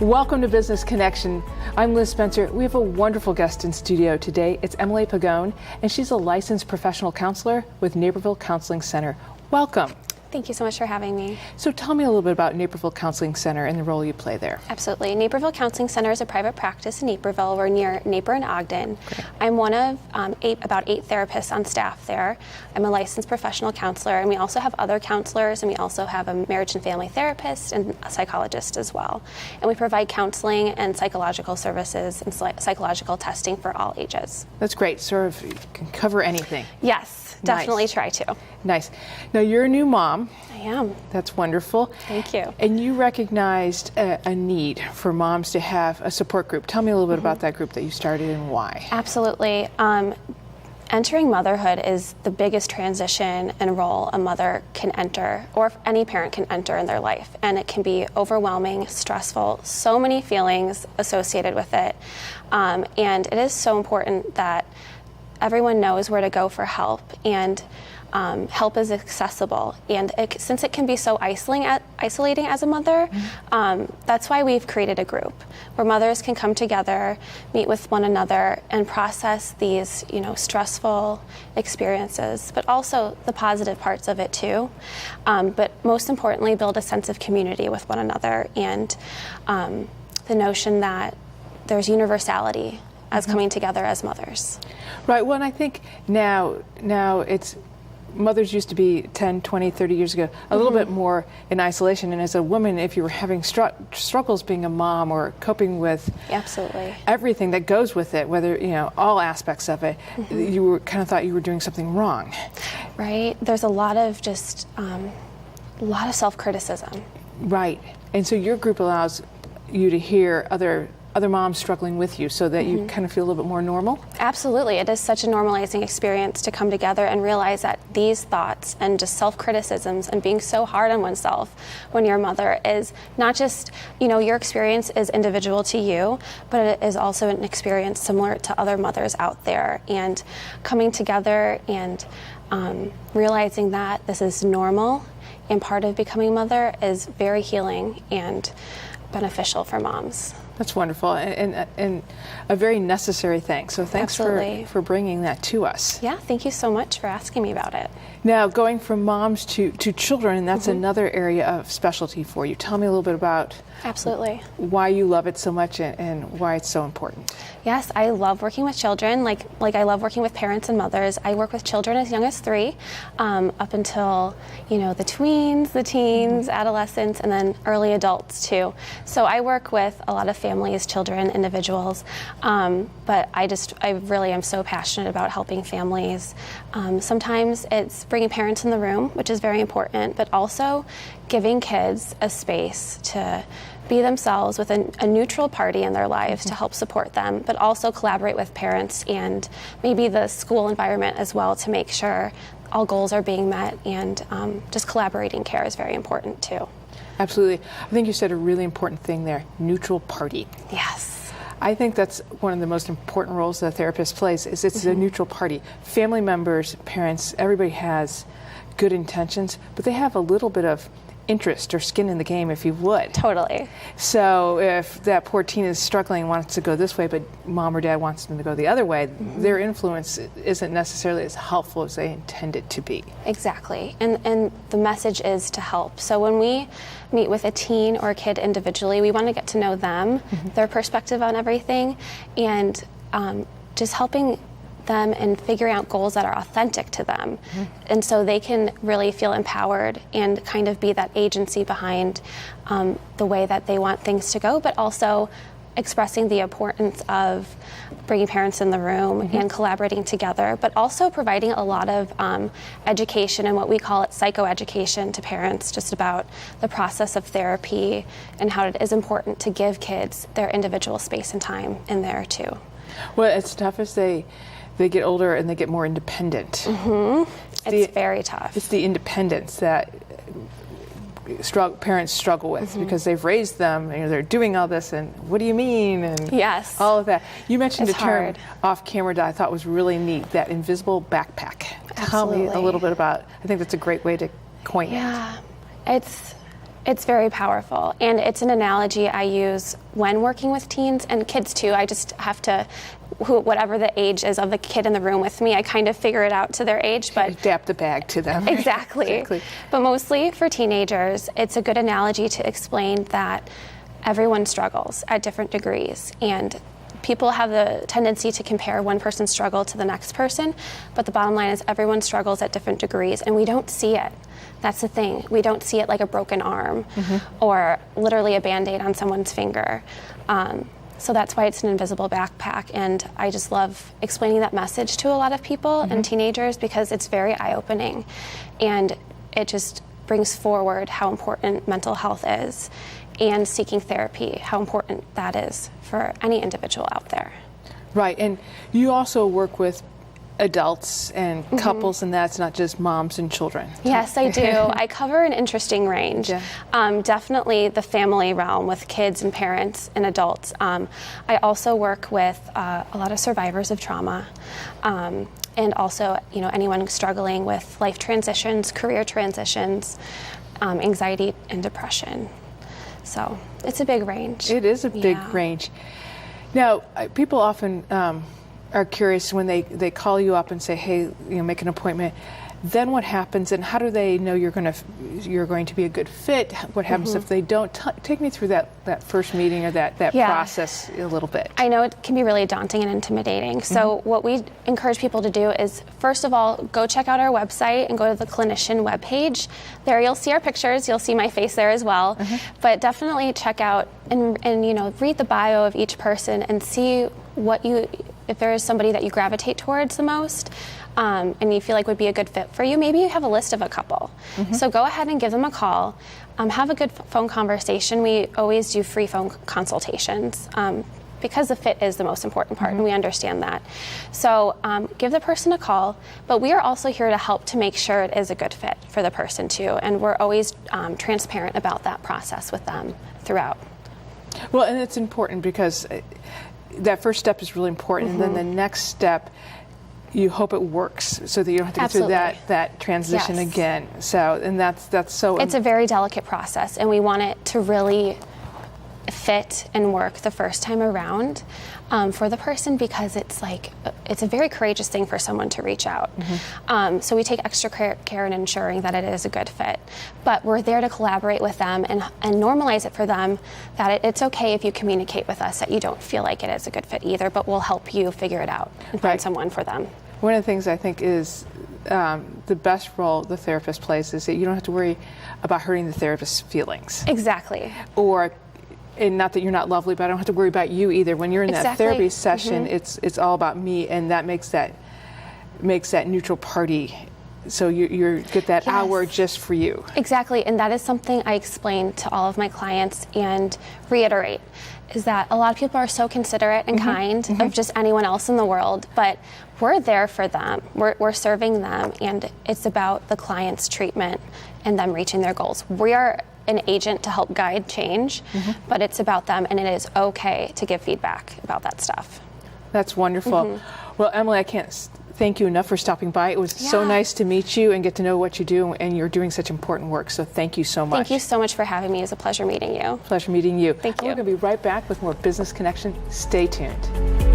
Welcome to Business Connection. I'm Liz Spencer. We have a wonderful guest in studio today. It's Emily Pagone, and she's a licensed professional counselor with Naperville Counseling Center. Welcome. Thank you so much for having me. So tell me a little bit about Naperville Counseling Center and the role you play there. Absolutely. Naperville Counseling Center is a private practice in Naperville. We're near Naper and Ogden. Okay. I'm one of about eight therapists on staff there. I'm a licensed professional counselor, and we also have other counselors, and we also have a marriage and family therapist and a psychologist as well. And we provide counseling and psychological services and psychological testing for all ages. That's great. Sort of you can cover anything. Yes. Definitely Nice. Try to. Nice. Now, you're a new mom. I am. That's wonderful. Thank you. And you recognized a need for moms to have a support group. Tell me a little bit about that group that you started and why. Absolutely. Entering motherhood is the biggest transition and role a mother can enter, or any parent can enter in their life. And it can be overwhelming, stressful, so many feelings associated with it. And it is so important that everyone knows where to go for help, and help is accessible. And since it can be so isolating as a mother, that's why we've created a group where mothers can come together, meet with one another, and process these, stressful experiences, but also the positive parts of it too. But most importantly, build a sense of community with one another, and the notion that there's universality as coming together as mothers. Right. Well, and I think now it's, mothers used to be 10, 20, 30 years ago, a little bit more in isolation. And as a woman, if you were having struggles being a mom or coping with Absolutely. everything that goes with it, whether, all aspects of it, you were kind of thought you were doing something wrong. Right. There's a lot of just, a lot of self-criticism. Right. And so your group allows you to hear other moms struggling with you so that you kind of feel a little bit more normal? Absolutely. It is such a normalizing experience to come together and realize that these thoughts and just self-criticisms and being so hard on oneself when you're a mother is not just, your experience is individual to you, but it is also an experience similar to other mothers out there. And coming together and realizing that this is normal and part of becoming a mother is very healing and beneficial for moms. That's wonderful, and a very necessary thing. So thanks for bringing that to us. Yeah, thank you so much for asking me about it. Now, going from moms to children, and that's another area of specialty for you. Tell me a little bit about Absolutely. Why you love it so much and why it's so important. Yes, I love working with children. Like I love working with parents and mothers. I work with children as young as 3, up until the tweens, the teens, adolescents, and then early adults too. So I work with a lot of families, children, individuals. But I really am so passionate about helping families. Sometimes it's bringing parents in the room, which is very important, but also giving kids a space to be themselves with a neutral party in their lives to help support them, but also collaborate with parents and maybe the school environment as well to make sure all goals are being met, and just collaborating care is very important too. Absolutely. I think you said a really important thing there, neutral party. Yes. I think that's one of the most important roles that a therapist plays, is it's a neutral party. Family members, parents, everybody has good intentions, but they have a little bit of interest or skin in the game, if you would. Totally. So if that poor teen is struggling, wants to go this way, but mom or dad wants them to go the other way, their influence isn't necessarily as helpful as they intend it to be. Exactly. And the message is to help. So when we meet with a teen or a kid individually, we want to get to know them, their perspective on everything, and just helping them and figuring out goals that are authentic to them. And so they can really feel empowered and kind of be that agency behind the way that they want things to go, but also expressing the importance of bringing parents in the room and collaborating together, but also providing a lot of education and what we call it psychoeducation to parents, just about the process of therapy and how it is important to give kids their individual space and time in there too. Well, it's tough as they get older and they get more independent. It's very tough. It's the independence that parents struggle with because they've raised them, they're doing all this, and what do you mean? And yes, all of that. You mentioned it's a term hard. Off camera that I thought was really neat, that invisible backpack. Tell me a little bit about, I think that's a great way to coin it. Yeah, It's very powerful, and it's an analogy I use when working with teens and kids too. I just have to, whatever the age is of the kid in the room with me, I kind of figure it out to their age. But adapt the bag to them. Exactly. But mostly for teenagers, it's a good analogy to explain that everyone struggles at different degrees, and people have the tendency to compare one person's struggle to the next person, but the bottom line is everyone struggles at different degrees, and we don't see it. That's the thing. We don't see it like a broken arm or literally a Band-Aid on someone's finger. So that's why it's an invisible backpack, and I just love explaining that message to a lot of people and teenagers because it's very eye-opening, and it just brings forward how important mental health is and seeking therapy, how important that is for any individual out there. Right, and you also work with adults and couples, and that's not just moms and children. Yes, I do. I cover an interesting range. Yeah. Definitely the family realm with kids and parents and adults. I also work with a lot of survivors of trauma, and also, anyone struggling with life transitions, career transitions, anxiety and depression. So it's a big range. It is a big range. Now, people often are curious when they call you up and say, hey, make an appointment. Then what happens, and how do they know you're going to be a good fit? What happens if they don't? Take me through that first meeting or that process a little bit. I know it can be really daunting and intimidating. So what we encourage people to do is, first of all, go check out our website and go to the clinician webpage. There you'll see our pictures. You'll see my face there as well. But definitely check out and read the bio of each person and see if there is somebody that you gravitate towards the most. And you feel like would be a good fit for you. Maybe you have a list of a couple. So go ahead and give them a call. Have a good phone conversation. We always do free phone consultations because the fit is the most important part, and we understand that. So give the person a call, but we are also here to help to make sure it is a good fit for the person too, and we're always transparent about that process with them throughout. Well, and it's important because that first step is really important, and then the next step, you hope it works so that you don't have to go through that transition again. So, and that's so. It's a very delicate process, and we want it to really fit and work the first time around for the person, because it's a very courageous thing for someone to reach out. So we take extra care in ensuring that it is a good fit, but we're there to collaborate with them and normalize it for them that it's okay if you communicate with us that you don't feel like it is a good fit either, but we'll help you figure it out and find someone for them. One of the things I think is the best role the therapist plays is that you don't have to worry about hurting the therapist's feelings. Exactly. And not that you're not lovely, but I don't have to worry about you either. When you're in that therapy session, it's all about me, and that makes that neutral party. So you get that hour just for you. Exactly, and that is something I explain to all of my clients and reiterate, is that a lot of people are so considerate and kind of just anyone else in the world, but we're there for them. We're serving them, and it's about the client's treatment and them reaching their goals. We are an agent to help guide change, but it's about them, and it is okay to give feedback about that stuff. That's wonderful. Well, Emily, I can't thank you enough for stopping by. It was so nice to meet you and get to know what you do, and you're doing such important work, so thank you so much. Thank you so much for having me. It was a pleasure meeting you. Pleasure meeting you. Thank you. We're going to be right back with more Business Connection. Stay tuned.